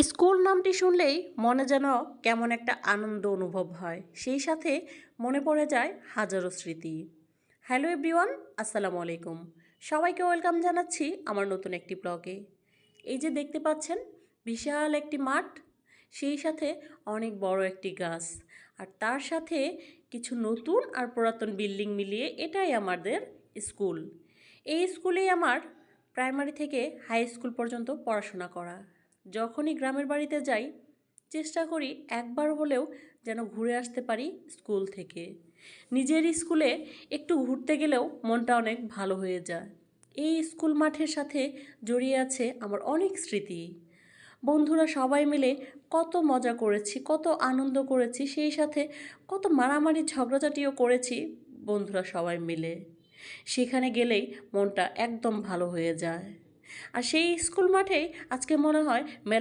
School নামটি শুনলেই মনে যেন কেমন একটা আনন্দ অনুভব হয়, সেই সাথে মনে পড়ে যায় হাজারো স্মৃতি। হ্যালো এভরিওয়ান, আসসালামু আলাইকুম। সবাইকে ওয়েলকাম জানাচ্ছি আমার নতুন একটি ব্লগে। এই যে দেখতে পাচ্ছেন বিশাল একটি মাঠ, সেই সাথে অনেক বড় একটি গাছ, আর তার সাথে কিছু নতুন আর পুরাতন বিল্ডিং মিলিয়ে এটাই আমাদের স্কুল। এই স্কুলেই আমার প্রাইমারি থেকে হাই স্কুল পর্যন্ত পড়াশোনা করা। যখনই গ্রামের বাড়িতে যাই চেষ্টা করি একবার হলেও যেন ঘুরে আসতে পারি স্কুল থেকে। নিজের স্কুলে একটু ঘুরতে গেলেও মনটা অনেক ভালো হয়ে যায়। এই স্কুল মাঠের সাথে জড়িয়ে আছে আমার অনেক স্মৃতি। বন্ধুরা সবাই মিলে কত মজা করেছি, কত আনন্দ করেছি, সেই সাথে কত মারামারি ঝগড়াঝাটিও করেছি বন্ধুরা সবাই মিলে। সেখানে গেলেই মনটা একদম ভালো হয়ে যায়। আর সেই স্কুল মাঠেই আজকে মনে হয় মেলা